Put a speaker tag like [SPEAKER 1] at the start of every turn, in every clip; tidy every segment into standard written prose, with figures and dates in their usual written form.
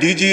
[SPEAKER 1] DG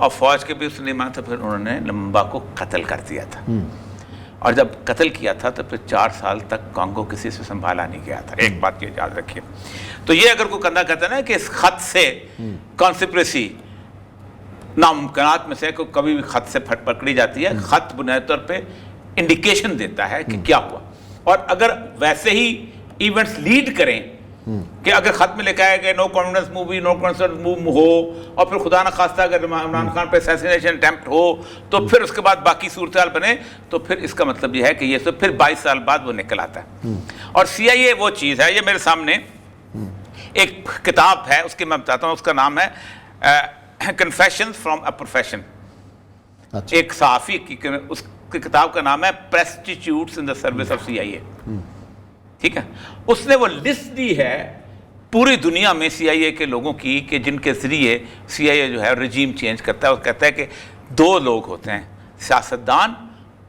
[SPEAKER 2] اور فوج کے بھی اس نے مانا تھا. پھر انہوں نے لمبا کو قتل کر دیا تھا, اور جب قتل کیا تھا تو پھر 4 سال تک کانگو کسی سے سنبھالا نہیں گیا تھا. ایک بات یہ یاد رکھیے. تو یہ اگر کوئی کندھا کہتا ہے نا کہ اس خط سے کانسپریسی ناممکنات میں سے کبھی بھی خط سے پکڑی جاتی ہے. خط بنیادی طور پہ انڈیکیشن دیتا ہے کہ کیا ہوا, اور اگر ویسے ہی ایونٹس لیڈ کریں کہ اگر خط میں لکھا ہے کہ نو کانفیڈنس موو ہو, اور پھر خدا نخواستہ اگر عمران خان پہ اسیسینیشن اٹیمپٹ ہو تو پھر اس کے بعد باقی صورتحال بنے, تو پھر اس کا مطلب یہ ہے کہ یہ سب پھر 22 سال بعد وہ نکل آتا ہے. اور CIA وہ چیز ہے, یہ میرے سامنے ایک کتاب ہے, اس کی میں بتاتا ہوں, اس کا نام ہے کنفیشنز فرام اے پروفیشن. ایک صحافی کی, اس کی کتاب کا نام ہے پریسٹیٹیوٹس ان دا سروس آف CIA. ٹھیک ہے, اس نے وہ لسٹ دی ہے پوری دنیا میں CIA کے لوگوں کی کہ جن کے ذریعے CIA جو ہے رجیم چینج کرتا ہے. وہ کہتا ہے کہ 2 لوگ ہوتے ہیں, سیاستدان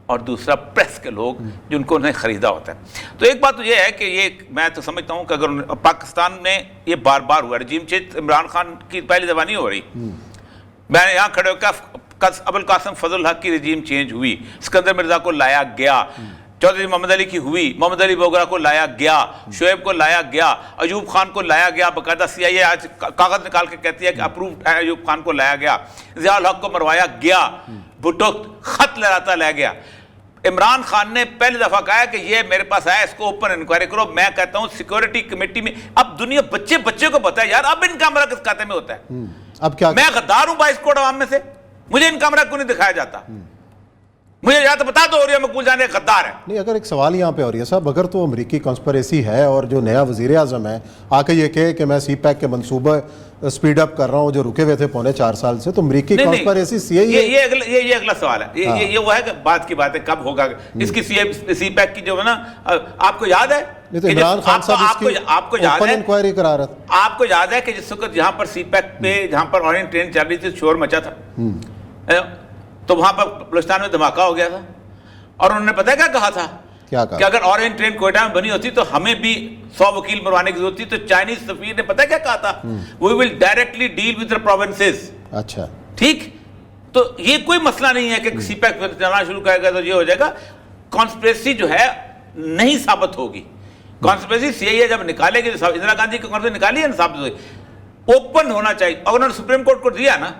[SPEAKER 2] اور دوسرا پریس کے لوگ جن کو انہیں خریدا ہوتا ہے. تو ایک بات تو یہ ہے کہ یہ میں تو سمجھتا ہوں کہ اگر پاکستان میں یہ بار بار ہوا رجیم چینج, عمران خان کی پہلی دفعہ نہیں ہو رہی. میں نے یہاں کھڑے ہو کر ابوالقاسم فضل الحق کی رجیم چینج ہوئی, اسکندر مرزا کو لایا گیا, چودھری محمد علی کی ہوئی, محمد علی بوگرا کو لایا گیا, شعیب کو لایا گیا, ایوب خان کو لایا گیا. باقاعدہ CIA آج کاغذ نکال کے کہتی ہے کہ اپرووڈ ہے, ایوب خان کو لایا گیا, ضیاء الحق کو مروایا گیا, بھٹو خط لہراتا لے گیا. عمران خان نے پہلی دفعہ کہا ہے کہ یہ میرے پاس آیا, اس کو اوپن انکوائری کرو. میں کہتا ہوں سیکورٹی کمیٹی میں اب دنیا بچے کو پتا ہے یار اب ان کیمرہ کس کھاتے میں ہوتا ہے.
[SPEAKER 3] اب کیا
[SPEAKER 2] میں غدار ہوں 22 کروڑ عوام میں سے, مجھے ان کیمرہ کیوں نہیں دکھایا جاتا؟ مجھے یا تو بتا دو اور یہ مقبول جانے غدار ہے.
[SPEAKER 3] نہیں, اگر ایک سوال یہاں پہ اور یہ صاحب, اگر تو امریکی کانسپریسی ہے اور جو نیا وزیر اعظم ہے آ کے یہ کہے کہ میں CPAC کے منصوبہ سپیڈ اپ کر رہا ہوں جو رکے ہوئے تھے 4.5 سال سے, تو امریکی کانسپریسی
[SPEAKER 2] یہ اگلا سوال ہے. یہ وہ ہے کہ بات کی بات ہے کب ہوگا اس کی CPAC کی جو ہے نا, آپ کو یاد ہے
[SPEAKER 3] عمران خان صاحب اس کی اوپن انکوائری کرا رہا تھا.
[SPEAKER 2] آپ کو یاد ہے کہ جس وقت جہاں پر CPAC پہ جہاں پر اورینٹ ٹرین چل رہی تھی شور مچا تھا, تو وہاں پر بلوچستان میں دھماکہ ہو گیا تھا, اور انہوں نے پتہ کیا کہا تھا کہ اگر اورینٹ ٹرین کوئٹہ میں بنی ہوتی تو ہمیں بھی 100 وکیل مروانے کی ضرورت تھی. تو چائنیز سفیر نے پتہ کیا کہا تھا, we will directly deal with the provinces.
[SPEAKER 3] اچھا
[SPEAKER 2] ٹھیک, تو یہ کوئی مسئلہ نہیں ہے کہ CPAC چلانا شروع کرے گا تو یہ ہو جائے گا. کانسپریسی جو ہے نہیں ثابت ہوگی. کانسپریسی CIA جب نکالے گی, اندرا گاندھی کی کانسپریسی نکالی ہے نا, ثابت ہوئی, اوپن ہونا چاہیے. اور انہوں نے سپریم کورٹ کو دیا نا,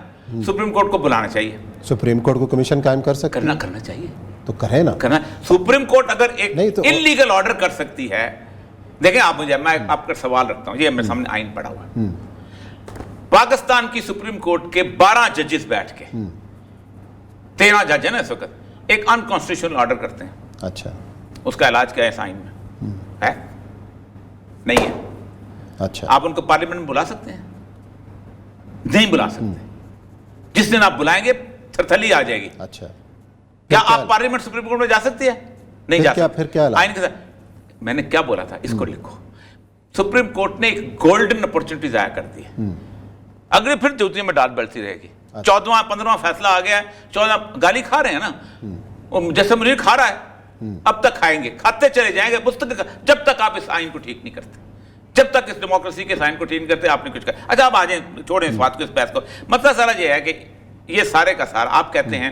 [SPEAKER 2] سپریم کورٹ کو بلانا چاہیے,
[SPEAKER 3] سپریم کورٹ کو کمیشن قائم کر سکتے ہیں,
[SPEAKER 2] کرنا چاہیے,
[SPEAKER 3] تو کرے نا
[SPEAKER 2] کرنا. سپریم کورٹ اگر ایک انلیگل آرڈر کر سکتی ہے, دیکھیں آپ مجھے, میں آپ کا سوال رکھتا ہوں, یہ میرے سامنے آئین پڑا ہوا ہے. پاکستان کی سپریم کورٹ کے 12 ججز بیٹھ کے, 13 جج ہیں نا اس وقت, ایک انکانسٹیٹیوشنل آرڈر کرتے ہیں.
[SPEAKER 3] اچھا,
[SPEAKER 2] اس کا علاج کیا ہے اس آئین میں ہے؟ نہیں ہے.
[SPEAKER 3] اچھا,
[SPEAKER 2] آپ ان کو پارلیمنٹ میں بلا سکتے ہیں؟ نہیں بلا سکتے. جس دن آپ بلائیں گے تھرتھلی آ جائے گی.
[SPEAKER 3] اچھا,
[SPEAKER 2] کیا آپ پارلیمنٹ سپریم کورٹ میں جا سکتی ہے؟ نہیں جا سکتی.
[SPEAKER 3] پھر کیا
[SPEAKER 2] آئین کے ساتھ میں نے کیا بولا تھا, اس کو لکھو. سپریم کورٹ نے ایک گولڈن اپورچونٹی ضائع کر دی ہے. اگر پھر جوتیوں میں ڈال بڑھتی رہے گی. 14واں 15واں فیصلہ آ گیا ہے, 14 گالی کھا رہے ہیں نا, جیسے منیر کھا رہا ہے, اب تک کھائیں گے, کھاتے چلے جائیں گے مستقل, جب تک آپ اس آئین کو ٹھیک نہیں کرتے, جب تک اس ڈیموکریسی کے سائن کو ٹھیک کرتے آپ نے کچھ کہا. اچھا آپ آ جائیں, چھوڑیں اس بات کو, اس بحث کو. مسئلہ سارا یہ ہے کہ یہ سارے کا سارا آپ کہتے ہیں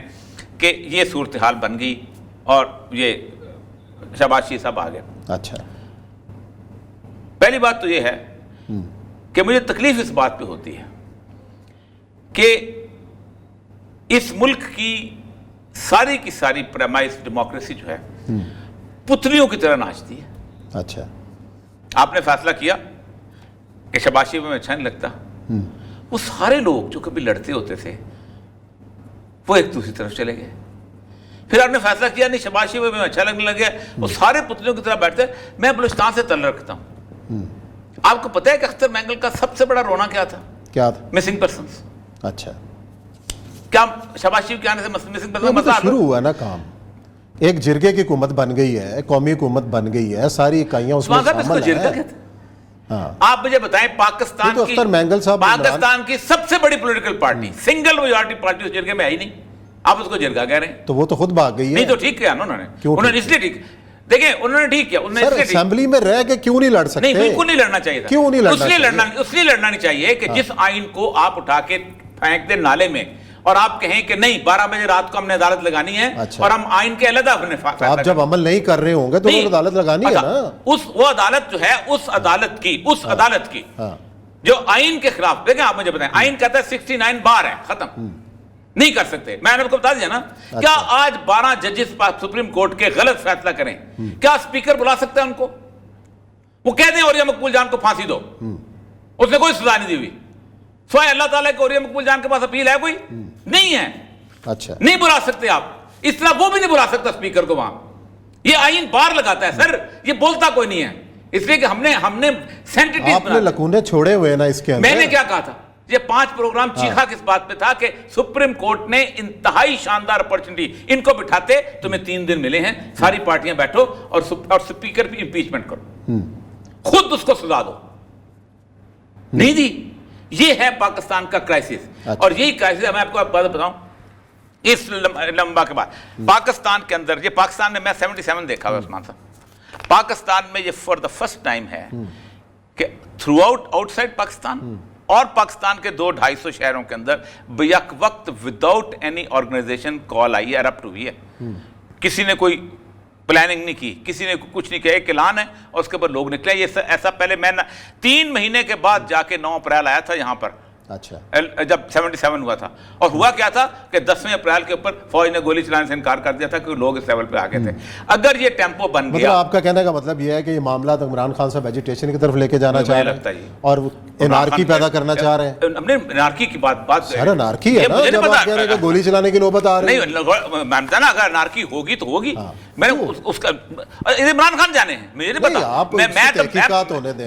[SPEAKER 2] کہ یہ صورتحال بن گئی اور یہ شہباز شریف صاحب آ گئے.
[SPEAKER 3] اچھا,
[SPEAKER 2] پہلی بات تو یہ ہے کہ مجھے تکلیف اس بات پہ ہوتی ہے کہ اس ملک کی ساری کی ساری پرائمائز ڈیموکریسی جو ہے پتلیوں کی طرح ناچتی ہے.
[SPEAKER 3] اچھا,
[SPEAKER 2] آپ نے فیصلہ کیا کہ شہباز شریف میں اچھا نہیں لگتا, وہ سارے لوگ جو کبھی لڑتے ہوتے تھے وہ ایک دوسری طرف چلے گئے. پھر آپ نے فیصلہ کیا نہیں شہباز شریف میں اچھا لگنے لگے, وہ سارے پتلیوں کی طرح بیٹھتے. میں بلوچستان سے تعلق رکھتا ہوں. آپ کو پتہ ہے کہ اختر مینگل کا سب سے بڑا رونا کیا تھا؟
[SPEAKER 3] کیا تھا؟
[SPEAKER 2] Missing persons.
[SPEAKER 3] اچھا,
[SPEAKER 2] کیا شہباز شریف کے آنے سے مسنگ پرسنز
[SPEAKER 3] مسئلہ شروع ہوا نا کام, ایک جرگے کی حکومت بن گئی ہے, قومی حکومت بن گئی ہے, ساری اکائیاں اس میں شامل ہیں.
[SPEAKER 2] آپ مجھے بتائیں پاکستان کی سب سے بڑی political party, single majority party اس جرگے میں آئی نہیں, آپ اس کو جرگہ کہہ رہے ہیں.
[SPEAKER 3] تو وہ تو خود بھاگ گئی ہے.
[SPEAKER 2] نہیں تو ٹھیک کیا انہوں نے اس لیے ٹھیک, دیکھیں انہوں نے ٹھیک کیا, انہوں نے
[SPEAKER 3] اسمبلی میں رہ کے کیوں نہیں لڑ سکتے؟
[SPEAKER 2] نہیں بالکل نہیں لڑنا چاہیے تھا.
[SPEAKER 3] کیوں نہیں لڑنا
[SPEAKER 2] چاہیے؟ اس لیے لڑنا نہیں چاہیے کہ جس آئین کو آپ اٹھا کے پھینک دیں نالے میں اور آپ کہیں کہ نہیں 12 بجے رات کو ہم نے عدالت لگانی ہے اور ہم آئین کے علیحدہ اپنے
[SPEAKER 3] تو آپ جب عمل نہیں کر رہے ہوں گے تو انہوں نے عدالت لگانی ہے نا.
[SPEAKER 2] وہ عدالت جو ہے اس عدالت کی جو آئین کے خلاف. دیکھیں آپ مجھے بتائیں, آئین کہتا ہے 69 بار ہے, ختم نہیں کر سکتے. میں نے آپ کو بتا دیا نا. کیا آج 12 ججز سپریم کورٹ کے غلط فیصلہ کریں, کیا اسپیکر بلا سکتا ہے ان کو؟ وہ کہہ دیں عوریہ مقبول جان کو پھانسی دو, اس نے کوئی سزا نہیں دی ہوئی. سوائے اللہ تعالیٰ کے عوریہ مقبول جان کے پاس اپیل ہے کوئی؟ نہیں ہے.
[SPEAKER 3] اچھا,
[SPEAKER 2] نہیں بلا سکتے آپ. اس طرح وہ بھی نہیں بلا سکتا اسپیکر کو وہاں. یہ آئین بار لگاتا ہے سر, یہ بولتا کوئی نہیں ہے. اس لیے کہ ہم نے سینٹیٹیز
[SPEAKER 3] آپ نے لکونے چھوڑے ہوئے نا اس کے اندر.
[SPEAKER 2] میں نے کیا کہا تھا, یہ 5 پروگرام چیخا کس بات پہ تھا کہ سپریم کورٹ نے انتہائی شاندار اپرچونٹی, ان کو بٹھاتے تمہیں 3 دن ملے ہیں, ساری پارٹیاں بیٹھو اور سپیکر بھی امپیچمنٹ کرو, خود اس کو سزا دو. نہیں دی. یہ ہے پاکستان کا کرائسس. اور یہی کرائسس میں آپ کو بات بتاؤں, اس لمبا کے بعد پاکستان کے اندر, یہ پاکستان میں 77 دیکھا ہوا عثمان صاحب, پاکستان میں یہ فار دا فرسٹ ٹائم ہے کہ تھرو آؤٹ سائڈ پاکستان اور پاکستان کے 200-250 شہروں کے اندر بیک وقت وداؤٹ اینی آرگنائزیشن کال آئی ہے, ارپٹ ہوئی ہے. کسی نے کوئی پلاننگ نہیں کی, کسی نے کچھ نہیں کیا, ایک اعلان ہے اور اس کے اوپر لوگ نکلے. یہ ایسا پہلے میں 3 مہینے کے بعد جا کے 9 اپریل آیا تھا یہاں پر,
[SPEAKER 3] اچھا,
[SPEAKER 2] جب 77 ہوا تھا. اور ہوا کیا تھا کہ 10ویں اپریل کے اوپر فوج نے گولی چلانے سے انکار کر دیا تھا کہ لوگ اس لیول پہ آگے تھے. اگر یہ ٹیمپو بن گیا,
[SPEAKER 3] آپ کا کہنے کا مطلب یہ ہے کہ یہ معاملات عمران خان صاحب ایجیٹیشن کی طرف لے کے جانا چاہ رہے ہیں اور انارکی پیدا کرنا چاہ رہے ہیں.
[SPEAKER 2] ہم نے انارکی کی بات
[SPEAKER 3] سر, انارکی ہے نا جب آپ کہہ رہے ہیں کہ گولی چلانے کی نوبت آ رہی ہے.
[SPEAKER 2] نہیں مانتا نا, اگر انارکی ہوگی تو ہوگی. میں نے اس کا عمران خان جانے ہیں, مجھے نہیں پتا,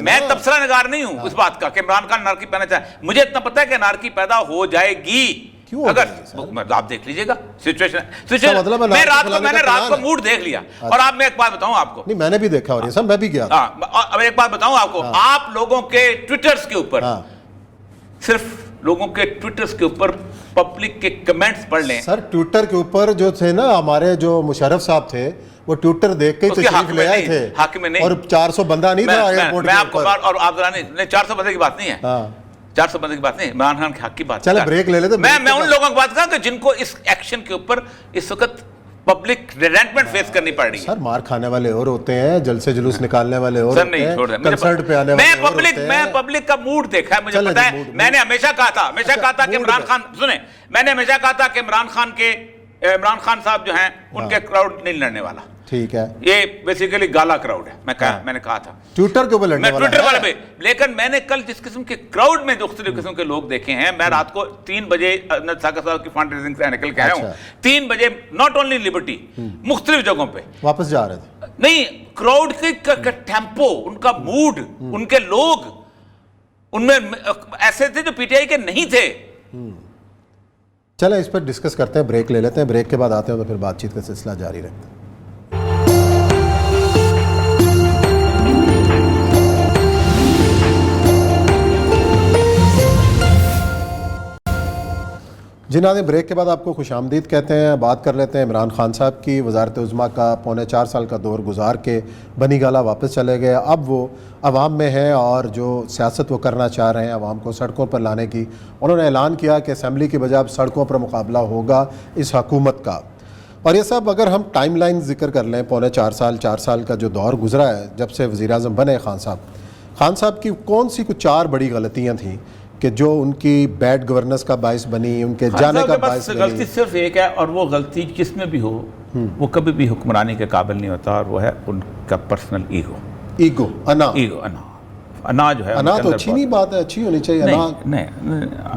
[SPEAKER 2] میں تبصرہ نگار نہیں ہوں اس بات کا کہ عمران خان انارکی پیدا چاہے. مجھے اتنا پتا ہے کہ انارکی پیدا ہو جائے گی. اگر آپ دیکھ لیجئے گا سچویشن, میں نے رات کو موڈ دیکھ لیا. اور آپ میں ایک بات بتاؤں آپ کو,
[SPEAKER 3] نہیں میں نے بھی دیکھا, اور یہ سب میں بھی گیا.
[SPEAKER 2] اب ایک بات بتاؤں آپ کو, آپ لوگوں کے ٹویٹرز کے اوپر, صرف لوگوں کے ٹویٹرز کے اوپر پبلک کے کمنٹس پڑھ لیں.
[SPEAKER 3] سر ٹویٹر کے اوپر جو تھے نا ہمارے جو مشرف صاحب تھے, وہ ٹویٹر دیکھ کے تشریف لے آئے تھے, اور 400 بندہ نہیں تھا ایئرپورٹ
[SPEAKER 2] میں آپ کو. اور آپ نہیں, 400 بندے کی بات نہیں ہے, 400 بندے کی بات نہیں, عمران خان کے حق کی بات.
[SPEAKER 3] چلے بریک لے لیتے.
[SPEAKER 2] میں ان لوگوں کی بات کہا کہ جن کو اس ایکشن کے اوپر اس وقت پبلک ریزنٹمنٹ فیس کرنی پڑ رہی ہے.
[SPEAKER 3] سر مار کھانے والے اور ہوتے ہیں, جلسے جلوس نکالنے والے اور ہوتے ہیں, کنسرٹ پہ آنے والے اور ہوتے ہیں.
[SPEAKER 2] میں پبلک کا موڈ دیکھا ہے, مجھے پتا ہے. میں نے ہمیشہ کہا تھا کہ عمران خان, سنیں, میں نے ہمیشہ کہا تھا کہ عمران خان صاحب جو ہیں ان کے کراؤڈ نہیں لڑنے والا.
[SPEAKER 3] ٹھیک ہے,
[SPEAKER 2] یہ بیسیکلی گالا کراؤڈ ہے. میں نے کہا تھا
[SPEAKER 3] ٹویٹر کے اوپر لڑنے والا,
[SPEAKER 2] ٹویٹر والے پہ. لیکن میں نے کل جس قسم کے کراؤڈ میں مختلف قسم کے لوگ دیکھے ہیں, میں رات کو 3 بجے ثاقب صاحب کی فنڈ ریزنگ سے نکل کے آیا ہوں. 3 بجے ناٹ اونلی لبرٹی, مختلف جگہوں پہ
[SPEAKER 3] واپس جا رہے تھے.
[SPEAKER 2] نہیں, کراؤڈ کا ٹیمپو, ان کا موڈ, ان کے لوگ, ان میں ایسے تھے جو پی ٹی آئی کے نہیں تھے.
[SPEAKER 3] چلیں اس پر ڈسکس کرتے ہیں, بریک لے لیتے ہیں, بریک کے بعد آتے ہیں تو پھر بات چیت کا سلسلہ جاری رکھتے ہیں. جی ناظرین, بریک کے بعد آپ کو خوش آمدید کہتے ہیں. بات کر لیتے ہیں عمران خان صاحب کی. وزارت عظمیٰ کا 4.25 سال کا دور گزار کے بنی گالہ واپس چلے گئے. اب وہ عوام میں ہیں اور جو سیاست وہ کرنا چاہ رہے ہیں عوام کو سڑکوں پر لانے کی. انہوں نے اعلان کیا کہ اسمبلی کی بجائے اب سڑکوں پر مقابلہ ہوگا اس حکومت کا. اور یہ سب اگر ہم ٹائم لائن ذکر کر لیں, 4 سال کا جو دور گزرا ہے جب سے وزیر اعظم بنے خان صاحب کی کون سی کچھ 4 بڑی غلطیاں تھیں کہ جو ان کی بیڈ گورننس کا باعث بنی, ان کے جانے کا باعث بنی؟
[SPEAKER 2] غلطی صرف ایک ہے, اور وہ غلطی جس میں بھی ہو وہ کبھی بھی حکمرانی کے قابل نہیں ہوتا, اور وہ ہے ان کا پرسنل ایگو, انا جو ہے.
[SPEAKER 3] انا تو اچھی نہیں بات ہے, اچھی ہونی چاہیے.
[SPEAKER 2] نہیں,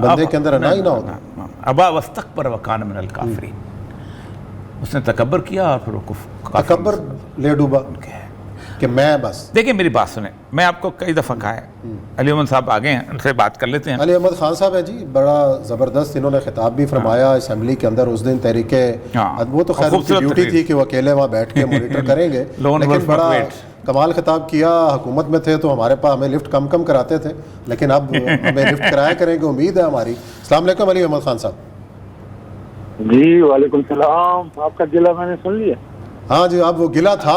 [SPEAKER 3] بندے کے اندر انا ہی نہ ہوتا.
[SPEAKER 2] ابا واستکبر وکان من الکافرین, اس نے تکبر کیا اور پھر
[SPEAKER 3] تکبر لے ڈوبا کہ میں بس.
[SPEAKER 2] دیکھیں میری بات سنیں, میں آپ کو کئی دفعہ کہا ہے, علی احمد صاحب آگے ہیں, ان سے بات کر لیتے ہیں.
[SPEAKER 3] علی احمد خان صاحب ہے جی, بڑا زبردست انہوں نے خطاب بھی فرمایا اسمبلی کے اندر اس دن. تحریکے وہ تو خیر ان کی ڈیوٹی تھی کہ وہ اکیلے وہاں بیٹھ کے مانیٹر کریں گے, لیکن بڑا کمال خطاب کیا. حکومت میں تھے تو ہمارے پاس ہمیں لفٹ کم کراتے تھے, لیکن اب ہمیں لفٹ کرایا کریں گے, امید ہے ہماری. السلام علیکم علی احمد خان صاحب.
[SPEAKER 4] جی وعلیکم السلام. آپ کا گلہ میں نے سن لیا.
[SPEAKER 3] ہاں جی, اب وہ گلہ تھا,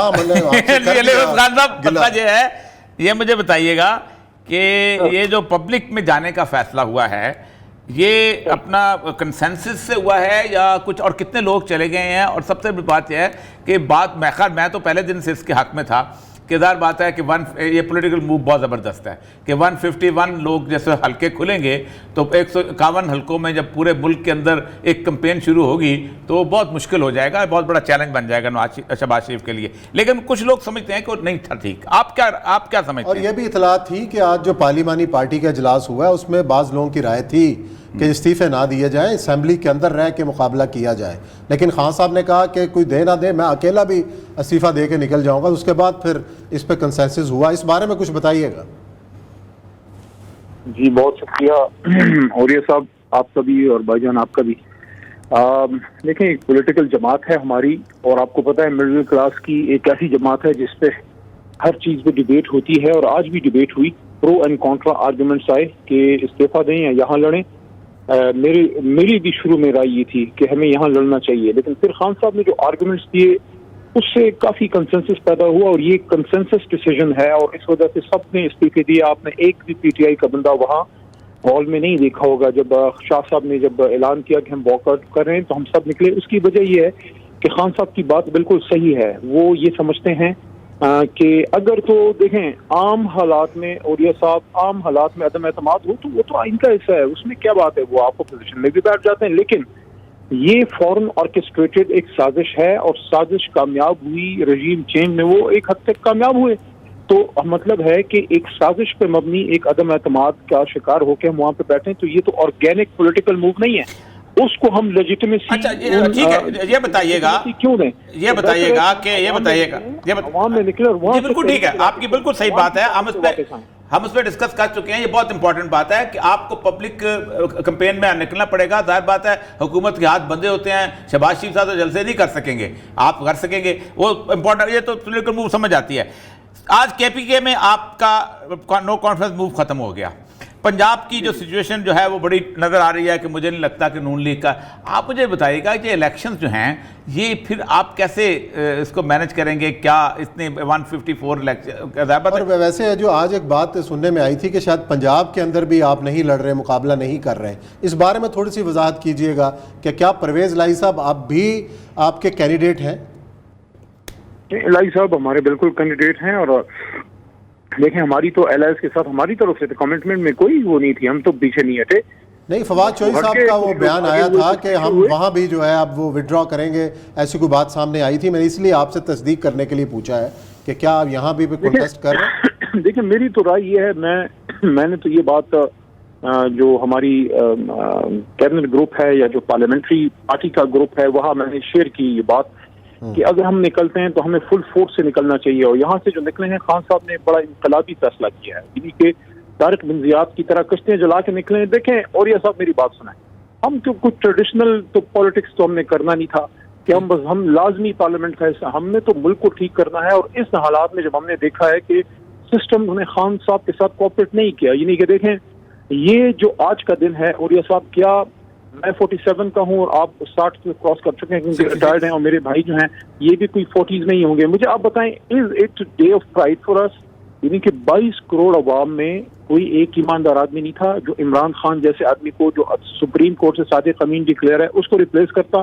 [SPEAKER 2] یہ مجھے بتائیے گا کہ یہ جو پبلک میں جانے کا فیصلہ ہوا ہے, یہ اپنا کنسنسس سے ہوا ہے یا کچھ اور کتنے لوگ چلے گئے ہیں؟ اور سب سے بڑی بات یہ ہے کہ میں تو پہلے دن سے اس کے حق میں تھا کہ ظاہر بات ہے کہ یہ پولیٹیکل موو بہت زبردست ہے کہ 151 لوگ جیسے حلقے کھلیں گے تو 151 حلقوں میں جب پورے ملک کے اندر ایک کمپین شروع ہوگی تو وہ بہت مشکل ہو جائے گا، بہت بڑا چیلنج بن جائے گا شہباز شریف کے لیے. لیکن کچھ لوگ سمجھتے ہیں کہ وہ نہیں تھا ٹھیک. آپ کیا سمجھتے ہیں؟
[SPEAKER 3] اور یہ بھی اطلاع تھی کہ آج جو پارلیمانی پارٹی کا اجلاس ہوا ہے اس میں بعض لوگوں کی رائے تھی کہ استعفے نہ دیے جائیں، اسمبلی کے اندر رہ کے مقابلہ کیا جائے، لیکن خان صاحب نے کہا کہ کوئی دے نہ دے میں اکیلا بھی استعفیٰ دے کے نکل جاؤں گا. اس کے بعد پھر اس پہ کنسنسس ہوا. اس بارے میں کچھ بتائیے گا.
[SPEAKER 4] جی بہت شکریہ اوریہ صاحب، آپ کا بھی اور بھائی جان آپ کا بھی. دیکھیں ایک پولیٹیکل جماعت ہے ہماری، اور آپ کو پتہ ہے مڈل کلاس کی ایک ایسی جماعت ہے جس پہ ہر چیز پہ ڈیبیٹ ہوتی ہے، اور آج بھی ڈیبیٹ ہوئی. پرو اینڈ کانٹرا آرگومنٹس آئے کہ استعفیٰ دیں یا یہاں لڑیں. میری بھی شروع میں رائے یہ تھی کہ ہمیں یہاں لڑنا چاہیے، لیکن پھر خان صاحب نے جو آرگومنٹس دیے اس سے کافی کنسنسس پیدا ہوا، اور یہ کنسنسس ڈیسیژن ہے، اور اس وجہ سے سب نے استعفے دیے. آپ نے ایک بھی پی ٹی آئی کا بندہ وہاں ہال میں نہیں دیکھا ہوگا. جب شاہ صاحب نے جب اعلان کیا کہ ہم واک آؤٹ کر رہے ہیں تو ہم سب نکلے. اس کی وجہ یہ ہے کہ خان صاحب کی بات بالکل صحیح ہے. وہ یہ سمجھتے ہیں کہ اگر تو دیکھیں عام حالات میں اوریہ صاحب عام حالات میں عدم اعتماد ہو تو وہ تو ان کا حصہ ہے، اس میں کیا بات ہے، وہ آپ کو پوزیشن میں بھی بیٹھ جاتے ہیں. لیکن یہ فوراً آرکسٹریٹڈ ایک سازش ہے، اور سازش کامیاب ہوئی. رجیم چینج میں وہ ایک حد تک کامیاب ہوئے، تو مطلب ہے کہ ایک سازش پہ مبنی ایک عدم اعتماد کا شکار ہو کے ہم وہاں پہ بیٹھیں تو یہ تو آرگینک پولیٹیکل موو نہیں ہے. اس کو ہم لیجیٹمیسی
[SPEAKER 2] اچھا ٹھیک ہے، یہ بتائیے گا
[SPEAKER 4] کیوں دیں،
[SPEAKER 2] یہ بتائیے گا
[SPEAKER 4] عوام میں نکلے. اور
[SPEAKER 2] جی بالکل ٹھیک ہے، آپ کی بالکل صحیح بات ہے. ہم اس پہ ڈسکس کر چکے ہیں. یہ بہت امپورٹنٹ بات ہے کہ آپ کو پبلک کمپین میں نکلنا پڑے گا. ظاہر بات ہے حکومت کے ہاتھ بندے ہوتے ہیں. شہباز شریف صاحب تو جلسے نہیں کر سکیں گے، آپ کر سکیں گے، وہ امپورٹنٹ. یہ تو پولیٹیکل موو سمجھ آتی ہے. آج کے پی کے میں آپ کا نو کانفیڈنس موو ختم ہو گیا. پنجاب کی جو سچویشن جو ہے وہ بڑی نظر آ رہی ہے کہ مجھے نہیں لگتا کہ نون لیگ کا. آپ مجھے بتائیے گا کہ الیکشنز جو ہیں یہ پھر آپ کیسے اس کو مینج کریں گے؟ کیا اتنے 154 الیکشن؟
[SPEAKER 3] اور ویسے جو آج ایک بات سننے میں آئی تھی کہ شاید پنجاب کے اندر بھی آپ نہیں لڑ رہے، مقابلہ نہیں کر رہے. اس بارے میں تھوڑی سی وضاحت کیجئے گا کہ کیا پرویز الہی صاحب آپ بھی آپ کے کینڈیڈیٹ ہیں؟
[SPEAKER 4] الہی صاحب ہمارے بالکل کینڈیڈیٹ ہیں، اور دیکھیں ہماری تو ایل ایس کے ساتھ ہماری طرف سے کمٹمنٹ میں کوئی وہ نہیں تھی، ہم تو پیچھے نہیں ہٹے.
[SPEAKER 3] نہیں، فواد چوہی صاحب کا وہ بیان آیا تھا کہ ہم وہاں بھی جو ہے اب وہ وڈرا کریں گے، ایسی کوئی بات سامنے آئی تھی. میں نے اس لیے آپ سے تصدیق کرنے کے لیے پوچھا ہے کہ کیا آپ یہاں بھی کنٹیسٹ کر رہے ہیں؟
[SPEAKER 4] دیکھیں میری تو رائے یہ ہے، میں نے تو یہ بات جو ہماری کیبنٹ گروپ ہے یا جو پارلیمنٹری پارٹی کا گروپ ہے وہاں میں نے شیئر کی یہ بات کہ اگر ہم نکلتے ہیں تو ہمیں فل فورس سے نکلنا چاہیے. اور یہاں سے جو نکلے ہیں خان صاحب نے بڑا انقلابی فیصلہ کیا ہے، یعنی کہ طارق بن زیاد کی طرح کشتیاں جلا کے نکلے. دیکھیں اوریہ صاحب میری بات سنیں، ہم تو کچھ ٹریڈیشنل تو پالیٹکس تو ہم نے کرنا نہیں تھا کہ ہم لازمی پارلیمنٹ کا حصہ، ہم نے تو ملک کو ٹھیک کرنا ہے. اور اس حالات میں جب ہم نے دیکھا ہے کہ سسٹم نے خان صاحب کے ساتھ کوآپریٹ نہیں کیا، یعنی کہ دیکھیں یہ جو آج کا دن ہے اوریہ صاحب، کیا میں 47 کا ہوں اور آپ 60 کراس کر چکے ہیں کیونکہ ریٹائرڈ ہیں، اور میرے بھائی جو ہیں یہ بھی کوئی 40s نہیں ہوں گے. مجھے آپ بتائیں is it day of pride for us? یعنی کہ 22 کروڑ عوام میں کوئی ایک ایماندار آدمی نہیں تھا جو عمران خان جیسے آدمی کو جو سپریم کورٹ سے صادق امین ڈکلیئر ہے اس کو ریپلیس کرتا.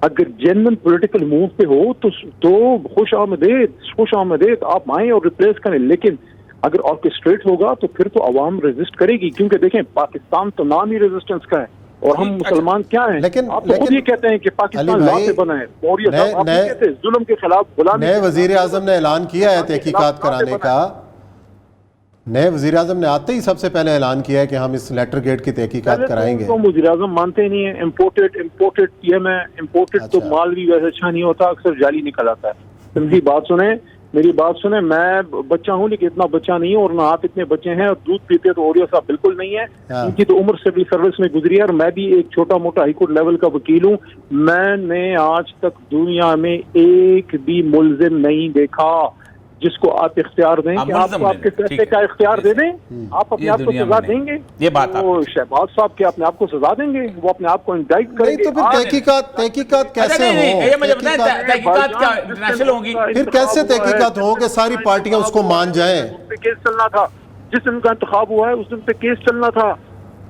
[SPEAKER 4] اگر جنرل پولیٹیکل موو پہ ہو تو خوش آمدید آپ آئیں اور ریپلیس کریں. لیکن اگر آرکسٹریٹ ہوگا تو پھر تو عوام ریزسٹ کرے گی، کیونکہ دیکھیں پاکستان تو نام ہی ریزسٹنس کا ہے، اور ہم مسلمان کیا ہیں؟
[SPEAKER 3] لیکن
[SPEAKER 4] آپ تو خود یہ کہتے ہیں کہ پاکستان لا سے بنا ہے، اور یہ آپ کہتے ہیں ظلم کے خلاف غلامی.
[SPEAKER 3] نئے وزیر اعظم نے اعلان کیا ہے تحقیقات کرانے کا. نئے وزیر اعظم نے آتے ہی سب سے پہلے اعلان کیا ہے کہ ہم اس لیٹر گیٹ کی تحقیقات کرائیں گے.
[SPEAKER 4] تو وزیر اعظم مانتے نہیں ہیں، امپورٹڈ کیا میں امپورٹڈ تو مال بھی ویسے اچھا نہیں ہوتا، اکثر جعلی نکل آتا ہے. میری بات سنیں، میں بچہ ہوں لیکن اتنا بچہ نہیں ہوں، اور نہ آپ اتنے بچے ہیں اور دودھ پیتے تو اوریہ صاحب بالکل نہیں ہے. ان کی تو عمر سول سروس میں گزری ہے، اور میں بھی ایک چھوٹا موٹا ہائی کورٹ لیول کا وکیل ہوں. میں نے آج تک دنیا میں ایک بھی ملزم نہیں دیکھا جس کو آپ اختیار دیں کہ آپ کو آپ کے فیصلے کا اختیار دے دیں. آپ اپنے آپ کو سزا دیں گے؟ وہ شہباز صاحب کے اپنے آپ کو سزا دیں گے؟ وہ اپنے آپ کو انڈائٹ کریں گے؟
[SPEAKER 3] تو پھر تحقیقات کیسے ہوں؟ پھر کیسے تحقیقات ہوں کہ ساری پارٹیاں اس کو مان جائیں؟
[SPEAKER 4] کیس چلنا تھا، جس دن کا انتخاب ہوا ہے اس دن پہ کیس چلنا تھا.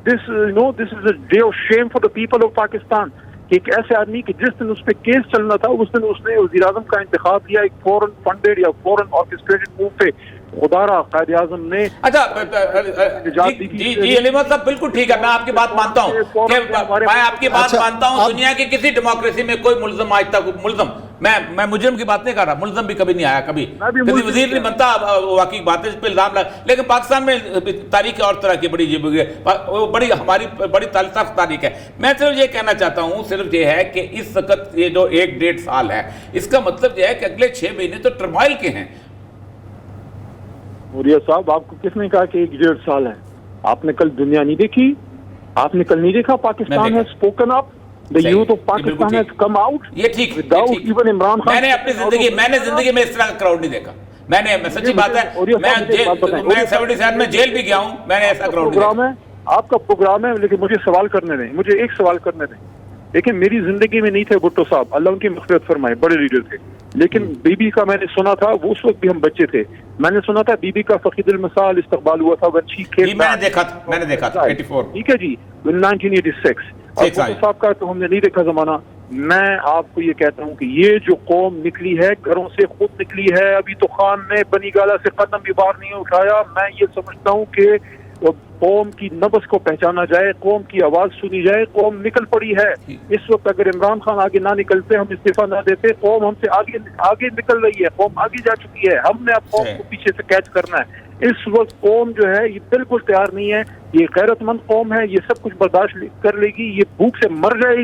[SPEAKER 4] this is a day of shame for the people of Pakistan. کہ ایک ایسے آدمی کہ جس دن اس پہ کیس چلنا تھا اس دن اس نے وزیر اعظم کا انتخاب کیا ایک فورن فنڈیڈ یا فورن آرکسٹریٹڈ موو پہ. خدا را قائد اعظم نے
[SPEAKER 2] اچھا جی علی محمد صاحب بالکل ٹھیک ہے, میں آپ کی بات مانتا ہوں کہ میں آپ کی بات مانتا ہوں. دنیا کی کسی ڈیموکریسی میں کوئی ملزم آج تک ملزم, میں مجرم کی بات نہیں کر رہا, ملزم بھی کبھی نہیں آیا, کبھی کسی وزیر نہیں بنتا, واقعی بات ہے اس پہ الزام لگا. لیکن پاکستان میں تاریخ اور طرح کی بڑی بڑی ہماری بڑی سخت تاریخ ہے. میں صرف یہ کہنا چاہتا ہوں, صرف یہ ہے کہ اس وقت یہ جو 1-1.5 سال ہے, اس کا مطلب یہ ہے کہ اگلے 6 مہینے تو ٹرمائل کے ہیں.
[SPEAKER 4] موریا صاحب آپ کو کس نے کہا کہ 1-1.5 سال ہے؟ آپ نے کل دنیا نہیں دیکھی, آپ نے کل نہیں دیکھا پاکستان ہے spoken up, the youth of Pakistan has come out without even Imran Khan.
[SPEAKER 2] میں نے اپنی زندگی میں اس طرح کا کراؤڈ نہیں دیکھا. میں نے سچی بات ہے, میں 77 میں جیل بھی گیا ہوں, میں نے ایسا کراؤڈ نہیں دیکھا.
[SPEAKER 4] آپ کا پروگرام ہے, لیکن مجھے سوال کرنے دیں, مجھے ایک سوال کرنے دیں. لیکن میری زندگی میں نہیں تھے بھٹو صاحب, اللہ ان کی مغفرت فرمائے, بڑے لیڈر تھے. لیکن بی بی کا میں نے سنا تھا, وہ اس وقت بھی ہم بچے تھے, میں نے سنا تھا بی بی کا فقید المثال استقبال ہوا تھا ونچی کھیل.
[SPEAKER 2] میں نے دیکھا تھا 84.
[SPEAKER 4] ٹھیک ہے جی, 1986. اور بھٹو صاحب کا تو ہم نے نہیں دیکھا زمانہ. میں آپ کو یہ کہتا ہوں کہ یہ جو قوم نکلی ہے گھروں سے خود نکلی ہے, ابھی تو خان نے بنی گالا سے قدم بھی باہر نہیں اٹھایا. میں یہ سمجھتا ہوں کہ قوم کی نبض کو پہچانا جائے, قوم کی آواز سنی جائے. قوم نکل پڑی ہے اس وقت. اگر عمران خان آگے نہ نکلتے, ہم استعفیٰ نہ دیتے, قوم ہم سے آگے نکل رہی ہے, قوم آگے جا چکی ہے. ہم نے اب قوم کو پیچھے سے کیچ کرنا ہے. اس وقت قوم جو ہے یہ بالکل تیار نہیں ہے. یہ غیرت مند قوم ہے, یہ سب کچھ برداشت کر لے گی, یہ بھوک سے مر جائے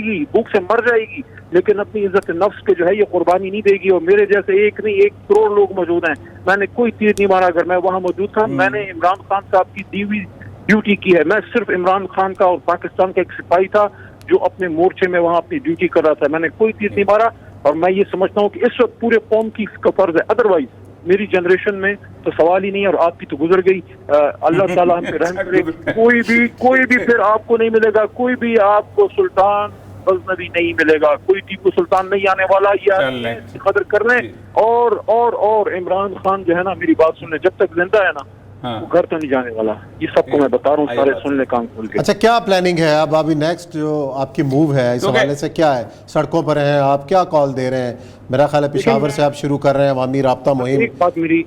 [SPEAKER 4] گی, لیکن اپنی عزت نفس کے جو ہے یہ قربانی نہیں دے گی. اور میرے جیسے 1 کروڑ لوگ موجود ہیں. میں نے کوئی تیر نہیں مارا, اگر میں وہاں موجود تھا میں نے عمران خان صاحب کی دی ہوئی ڈیوٹی کی ہے. میں صرف عمران خان کا اور پاکستان کا ایک سپاہی تھا جو اپنے مورچے میں وہاں اپنی ڈیوٹی کر رہا تھا. میں نے کوئی تیر نہیں مارا, اور میں یہ سمجھتا ہوں کہ اس وقت پورے قوم کی کا فرض ہے. ادروائز میری جنریشن میں تو سوال ہی نہیں ہے, اور آپ کی تو گزر گئی. اللہ تعالیٰ ہم پہ رحم کرے. کوئی بھی پھر آپ کو نہیں ملے گا, کوئی بھی آپ کو سلطان غزنوی نہیں ملے گا, کوئی ٹیپو سلطان نہیں آنے والا. یہ قدر کر لیں. اور عمران خان جو ہے نا, میری بات سن لیں, جب تک زندہ ہے نا وہ گھر تو نہیں جانے والا. یہ سب کو میں بتا رہا ہوں, سارے سن لیں کان کھول کے.
[SPEAKER 3] اچھا کیا پلاننگ ہے اب ابھی نیکسٹ جو آپ کی موو ہے اس حوالے سے, کیا ہے؟ سڑکوں پر ہیں آپ, کیا کال دے رہے ہیں؟ میرا خیال ہے پشاور سے آپ شروع کر رہے ہیں عوامی رابطہ مہم.
[SPEAKER 4] ایک بات میری,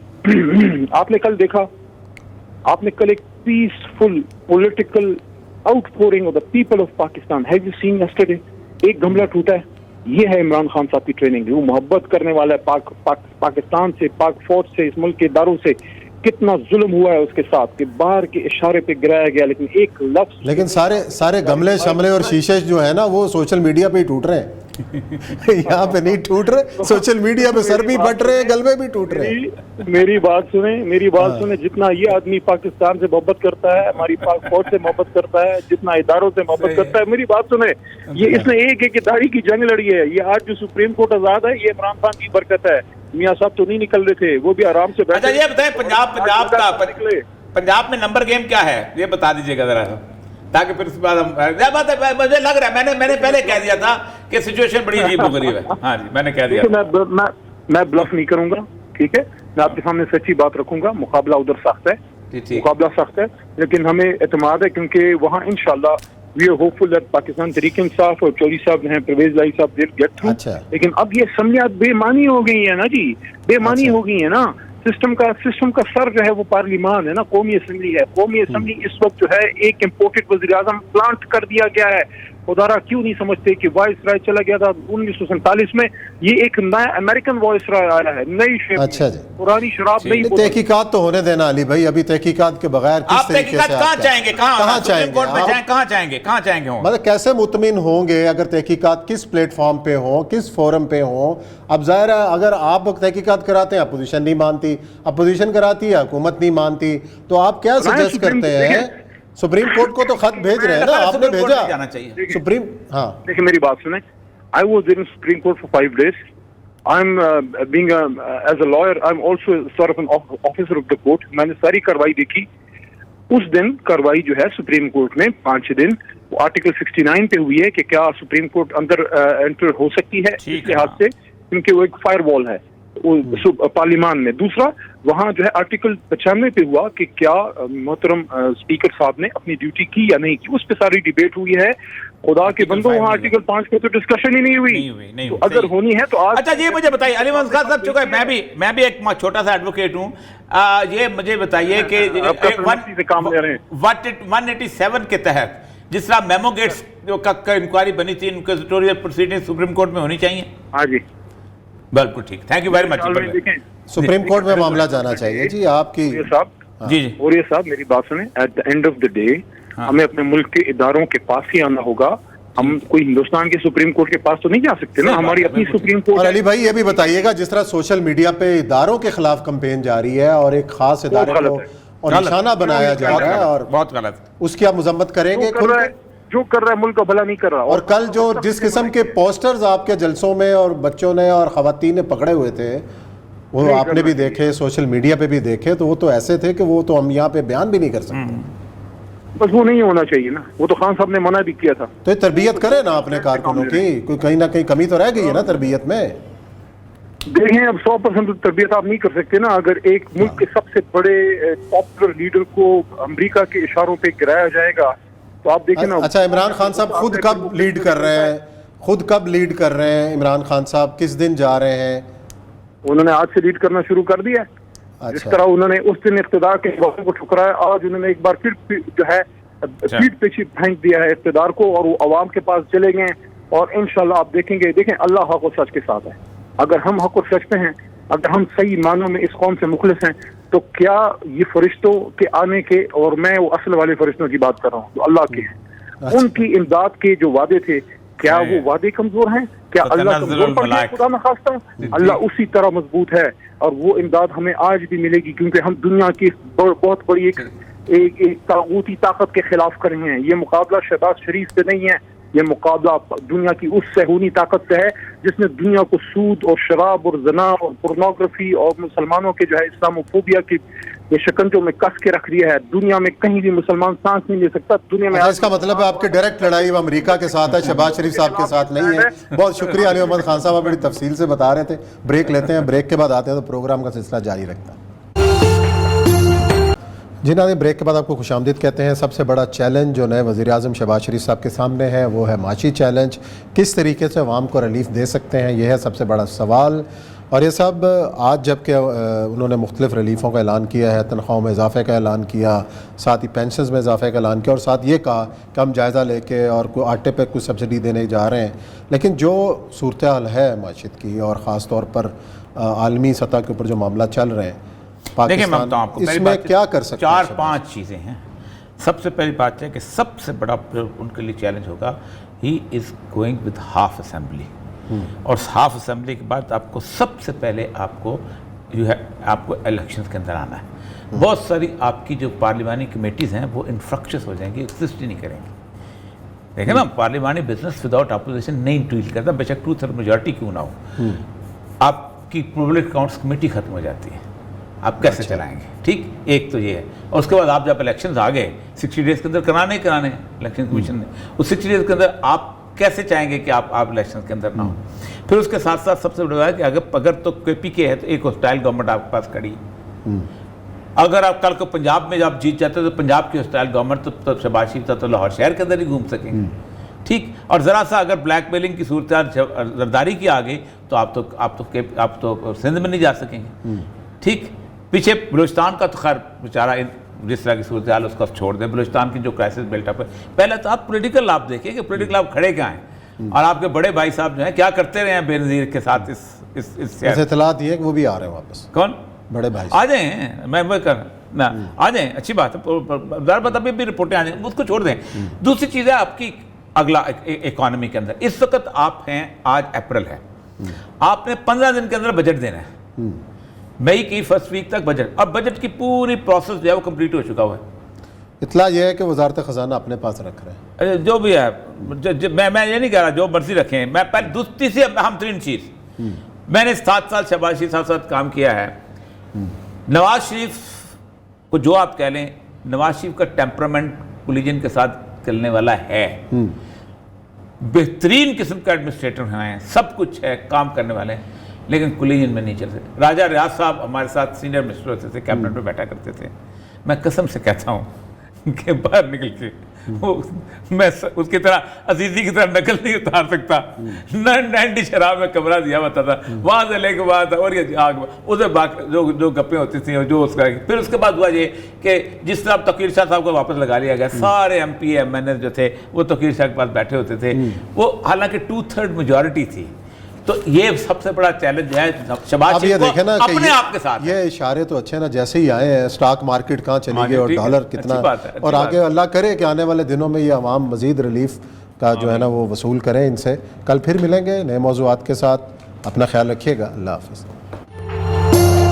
[SPEAKER 4] آپ نے کل دیکھا, آپ نے کل ایک peaceful political out pouring of the people of Pakistan. Have you seen yesterday? ایک گملہ ٹوٹا ہے. یہ ہے عمران خان صاحب کی ٹریننگ. وہ محبت کرنے والا ہے پاکستان سے, پاک فوج سے, اس ملک کے اداروں سے. کتنا ظلم ہوا ہے اس کے ساتھ کہ باہر کے اشارے پہ گرایا گیا, لیکن ایک لفظ. لیکن
[SPEAKER 3] سارے گملے شملے اور شیشے جو ہے نا وہ سوشل میڈیا پہ ہی ٹوٹ رہے ہیں. یہاں پہ نہیں ٹوٹ رہے, سوشل میڈیا پہ سر بھی پھٹ رہے ہیں, گلبے بھی ٹوٹ رہے ہیں.
[SPEAKER 4] میری بات سنیں, جتنا یہ آدمی پاکستان سے محبت کرتا ہے, ہماری پاک فوج سے محبت کرتا ہے, جتنا اداروں سے محبت کرتا ہے, میری بات سنیں, یہ اس نے ایک ادارے کی جنگ لڑی ہے. یہ آج جو سپریم کورٹ آزاد ہے, یہ عمران خان کی برکت ہے. میاں صاحب تو نہیں نکل رہے تھے, وہ بھی آرام سے بیٹھے.
[SPEAKER 2] اچھا یہ بتائیں پنجاب میں نمبر گیم کیا ہے, یہ بتا دیجیے گا ذرا, تاکہ پھر اس کے بعد ہم. مجھے لگ رہا ہے میں نے پہلے کہہ دیا تھا کہ سچویشن بڑی عجیب و غریب ہے. ہاں جی میں نے کہہ دیا.
[SPEAKER 4] میں بلف نہیں کروں گا, ٹھیک ہے, میں آپ کے سامنے سچی بات رکھوں گا. مقابلہ ادھر سخت ہے, لیکن ہمیں اعتماد ہے کیونکہ وہاں انشاءاللہ we are hopeful that Pakistan Tehreek Insaf اور چولی صاحب ہیں, پرویز لائی صاحب دل گیٹ تھرو. لیکن اب یہ سمجھات بے معنی ہو گئی ہے نا جی, بے معنی ہو گئی ہے نا. سسٹم کا سر جو ہے وہ پارلیمان ہے نا, قومی اسمبلی ہے. قومی اسمبلی اس وقت جو ہے ایک امپورٹڈ وزیر اعظم پلانٹ کر دیا گیا ہے. خدارا کیوں نہیں سمجھتے کہ وائس رائے چلا گیا تھا 1947 میں, یہ ایک نیا امریکن وائس رائے آیا ہے, نئی شیپ.
[SPEAKER 3] اچھا جی,
[SPEAKER 4] پرانی شراب نہیں.
[SPEAKER 3] تحقیقات تو ہونے دینا علی بھائی, ابھی تحقیقات کے بغیر کس طریقے سے
[SPEAKER 2] کہاں چاہیں گے
[SPEAKER 3] مطلب کیسے مطمئن ہوں گے اگر تحقیقات کس پلیٹ فارم پہ ہوں, کس فورم پہ ہوں؟ اب ظاہر ہے اگر آپ تحقیقات کراتے ہیں اپوزیشن نہیں مانتی, اپوزیشن کراتی ہے حکومت نہیں مانتی, تو آپ کیا سجیسٹ کرتے ہیں؟ سپریم کورٹ کو تو خط بھیج رہے ہیں نا, آپ نے بھیجا سپریم. ہاں
[SPEAKER 4] دیکھیں میری بات سنیں, I was in Supreme Court for 5 days. I'm as a lawyer, I'm also sort of an officer of the court. میں نے ساری کاروائی دیکھی. اس دن کاروائی جو ہے سپریم کورٹ میں 5 دن وہ آرٹیکل 69 پہ ہوئی ہے کہ کیا سپریم کورٹ اندر انٹر ہو سکتی ہے اس لحاظ سے, کیونکہ وہ ایک فائر وال ہے پارلیمان میں. دوسرا وہاں جو ہے آرٹیکل 95 پہ ہوا کہ کیا محترم اسپیکر صاحب نے اپنی ڈیوٹی کی یا نہیں کی، اس پہ ساری ڈیبیٹ ہوئی ہے. خدا کے بندوں وہاں آرٹیکل 5 پہ تو ڈسکشن ہی نہیں ہوئی. تو اگر ہونی ہے تو آج.
[SPEAKER 2] اچھا یہ مجھے بتائیے، علی محمد خان صاحب، چونکہ میں بھی ایک چھوٹا سا ایڈوکیٹ ہوں، یہ مجھے بتائیے کہ 187 کے تحت جس طرح میمو گیٹس کا انکوائری بنی تھی، انکویزیٹوریل پروسیڈنگ سپریم کورٹ میں ہونی چاہیے.
[SPEAKER 4] ہاں جی
[SPEAKER 2] بالکل ٹھیک، thank you very much.
[SPEAKER 3] Supreme court میں معاملہ جانا چاہیے. جی آپ کی
[SPEAKER 2] جی جی
[SPEAKER 4] اور یہ صاحب میری بات سنیں، at the end of the day ہمیں اپنے ملک کے اداروں کے پاس ہی آنا ہوگا. ہم کوئی ہندوستان کے سپریم کورٹ کے پاس تو نہیں جا سکتے نا، ہماری اپنی سپریم کورٹ.
[SPEAKER 3] اور علی بھائی یہ بھی بتائیے گا، جس طرح سوشل میڈیا پہ اداروں کے خلاف کمپین جاری ہے اور ایک خاص ادارے کو اور نشانہ بنایا جا رہا ہے، اور
[SPEAKER 2] بہت غلط،
[SPEAKER 3] اس کی آپ مذمت کریں گے؟
[SPEAKER 4] جو کر رہا ہے ملک کا بھلا نہیں کر رہا.
[SPEAKER 3] اور کل جو جس قسم کے پوسٹرز آپ کے جلسوں میں اور بچوں نے اور خواتین نے پکڑے ہوئے تھے، وہ آپ نے بھی دیکھے، سوشل میڈیا پہ بھی دیکھے، تو وہ تو ایسے تھے کہ وہ تو ہم یہاں پہ بیان بھی نہیں کر سکتے.
[SPEAKER 4] بس وہ نہیں ہونا چاہیے نا، وہ تو خان صاحب نے منع بھی کیا تھا.
[SPEAKER 3] تو یہ تربیت کرے نا اپنے کارکنوں کی، کوئی کہیں نہ کہیں کمی تو رہ گئی ہے نا تربیت میں.
[SPEAKER 4] دیکھیں اب 100% تربیت آپ نہیں کر سکتے نا. اگر ایک ملک کے سب سے بڑے پاپولر لیڈر کو امریکہ کے اشاروں پہ گرایا جائے گا تو آپ دیکھیں نا.
[SPEAKER 3] اچھا عمران خان صاحب خود کب لیڈ کر رہے ہیں عمران خان صاحب کس دن جا رہے ہیں؟
[SPEAKER 4] انہوں نے آج سے لیڈ کرنا شروع کر دیا. جس طرح انہوں نے اس دن اقتدار کے وعدوں کو ٹھکرایا، آج انہوں نے ایک بار پھر جو ہے پیٹ پہ پھینک دیا ہے اقتدار کو، اور وہ عوام کے پاس چلے گئے. اور انشاءاللہ آپ دیکھیں گے، دیکھیں اللہ حق و سچ کے ساتھ ہے. اگر ہم حق و سچ پہ ہیں، اگر ہم صحیح معنوں میں اس قوم سے مخلص ہیں، تو کیا یہ فرشتوں کے آنے کے، اور میں وہ اصل والے فرشتوں کی بات کر رہا ہوں جو اللہ کے ہیں، ان کی امداد کے جو وعدے تھے، کیا وہ وعدے کمزور ہیں؟ کیا اللہ کمزور پڑ گیا خدا نخواستہ؟ اللہ اسی طرح مضبوط ہے، اور وہ امداد ہمیں آج بھی ملے گی، کیونکہ ہم دنیا کی بہت بڑی ایک طاغوتی طاقت کے خلاف کر رہے ہیں. یہ مقابلہ شہباز شریف سے نہیں ہے، یہ مقابلہ دنیا کی اس صہیونی طاقت سے ہے جس نے دنیا کو سود اور شراب اور زنا اور پورنوگرافی اور مسلمانوں کے جو ہے اسلاموفوبیا کی یہ شکنجوں میں کس کے رکھ دیا ہے. دنیا میں کہیں بھی مسلمان سانس نہیں لے سکتا دنیا میں.
[SPEAKER 3] اس کا مطلب ہے آپ کی ڈائریکٹ لڑائی وہ امریکہ کے ساتھ ہے، شہباز شریف صاحب کے ساتھ نہیں ہے. بہت شکریہ علی محمد خان صاحب، بڑی تفصیل سے بتا رہے تھے. بریک لیتے ہیں، بریک کے بعد آتے ہیں تو پروگرام کا سلسلہ جاری رکھتا ہے. جی ناظرین، بریک کے بعد آپ کو خوش آمدید کہتے ہیں. سب سے بڑا چیلنج جو نئے وزیر اعظم شہباز شریف صاحب کے سامنے ہے وہ ہے معاشی چیلنج. کس طریقے سے عوام کو ریلیف دے سکتے ہیں، یہ ہے سب سے بڑا سوال. اور یہ سب آج جب کہ انہوں نے مختلف ریلیفوں کا اعلان کیا ہے، تنخواہوں میں اضافے کا اعلان کیا، ساتھ ہی پینشنز میں اضافے کا اعلان کیا، اور ساتھ یہ کہا کہ ہم جائزہ لے کے اور کوئی آٹے پہ کچھ سبسڈی دینے جا رہے ہیں. لیکن جو صورتحال ہے معیشت کی، اور خاص طور پر عالمی سطح کے اوپر جو معاملہ چل رہے ہیں،
[SPEAKER 2] دیکھیں میں بتاؤں آپ کو
[SPEAKER 3] اس میں کیا کر سکتے ہیں؟
[SPEAKER 2] 4-5 چیزیں ہیں. سب سے پہلی بات ہے کہ سب سے بڑا ان کے لیے چیلنج ہوگا، he is going with half assembly. اور ہاف اسمبلی کے بعد آپ کو سب سے پہلے آپ کو الیکشنز کے اندر آنا ہے. بہت ساری آپ کی جو پارلیمانی کمیٹیز ہیں وہ انفرکشس ہو جائیں گی، ایگزسٹ ہی نہیں کریں گی. دیکھیں نا، پارلیمانی بزنس وداؤٹ اپوزیشن نہیں ڈیل کرتا، بے شک 2/3 میجورٹی کیوں نہ ہو. آپ کی پبلک اکاؤنٹس کمیٹی ختم ہو جاتی ہے، آپ کیسے چلائیں گے؟ ٹھیک، ایک تو یہ ہے. اور اس کے بعد آپ جب الیکشنز آ گئے 60 ڈیز کے اندر کرانے ہیں الیکشن کمیشن نے، اس 60 ڈیز کے اندر آپ کیسے چاہیں گے کہ آپ الیکشن کے اندر نہ ہوں؟ پھر اس کے ساتھ ساتھ سب سے بڑا ہے کہ اگر تو پی کے ہے تو ایک ہاسٹائل گورنمنٹ آپ کے پاس کھڑی. اگر آپ کل کو پنجاب میں جب جیت جاتے تو پنجاب کی ہاسٹائل گورنمنٹ تو شہباز شریف تو لاہور شہر کے اندر ہی گھوم سکیں گے. ٹھیک، اور ذرا سا اگر بلیک میلنگ کی صورتحال زرداری کی آ گئی تو آپ تو سندھ میں نہیں جا سکیں گے. ٹھیک، پیچھے بلوچستان کا تو خیر بیچارہ جس طرح کی صورتحال اس کو چھوڑ دیں. بلوچستان کی جو کرائسس بلٹ اپ ہے، پہلے تو آپ پولیٹیکل آپ دیکھیں کہ پولیٹیکل آپ کھڑے کہاں ہیں، اور آپ کے بڑے بھائی صاحب جو ہیں کیا کرتے رہے ہیں بے نظیر کے ساتھ. اس
[SPEAKER 3] اطلاعات یہ کہ وہ بھی آ رہے ہیں واپس.
[SPEAKER 2] کون
[SPEAKER 3] بڑے بھائی
[SPEAKER 2] آ جائیں؟ میں وہ آ جائیں، اچھی بات ہے. ذرا بات ابھی بھی رپورٹیں آ جائیں، اس کو چھوڑ دیں. دوسری چیز ہے آپ کی اگلا اکانومی کے اندر. اس وقت آپ ہیں، آج اپریل ہے، آپ نے 15 دن کے اندر بجٹ دینا ہے. مئی کی فرسٹ ویک تک بجٹ. اب بجٹ کی پوری پروسیس جو ہے وہ کمپلیٹ ہو چکا ہوا ہے.
[SPEAKER 3] اطلاع یہ ہے کہ وزارت خزانہ اپنے پاس رکھ رہے ہیں.
[SPEAKER 2] جو بھی ہے، میں یہ نہیں کہہ رہا جو مرضی رکھیں. میں پہلے تیسری اہم ترین چیز، میں نے 7 سال شہباز شریف صاحب ساتھ کام کیا ہے. نواز شریف کو جو آپ کہہ لیں، نواز شریف کا ٹیمپرامنٹ کولیجن کے ساتھ چلنے والا ہے. بہترین قسم کا ایڈمنسٹریٹر ہیں، سب کچھ ہے، کام کرنے والے ہیں. لیکن کولیجن میں نہیں چل سکتے. راجہ ریاض صاحب ہمارے ساتھ سینئر منسٹر ہوتے تھے, کیبنٹ میں بیٹھا کرتے تھے. میں قسم سے کہتا ہوں کہ باہر نکل کے میں اس کی طرح عزیزی کی طرح نقل نہیں اتار سکتا. 90 شراب میں کمرہ دیا ہوتا تھا, وہاں سے لے کے بعد اور یہ آگ اسے جو گپیں ہوتی تھیں اور جو اس کا. پھر اس کے بعد ہوا یہ کہ جس طرح توقیر شاہ صاحب کو واپس لگا لیا گیا, سارے ایم پی ایم این اے جو تھے وہ توقیر شاہ کے پاس بیٹھے ہوتے تھے. وہ حالانکہ 2/3 میجورٹی تھی. تو یہ سب سے بڑا چیلنج ہے شہباز
[SPEAKER 3] اب یہ
[SPEAKER 2] شریف
[SPEAKER 3] دیکھیں نا
[SPEAKER 2] کو
[SPEAKER 3] کہ
[SPEAKER 2] اپنے آپ کے ساتھ.
[SPEAKER 3] یہ اشارے تو اچھے نا, جیسے ہی آئے ہیں اسٹاک مارکیٹ کہاں چلی گئی اور
[SPEAKER 2] ٹھیک ہے,
[SPEAKER 3] ڈالر کتنا,
[SPEAKER 2] اچھی بات ہے,
[SPEAKER 3] اور آگے اللہ کرے کہ آنے والے دنوں میں یہ عوام مزید ریلیف کا جو ہے نا وہ وصول کریں ان سے. کل پھر ملیں گے نئے موضوعات کے ساتھ. اپنا خیال رکھیے گا. اللہ حافظ.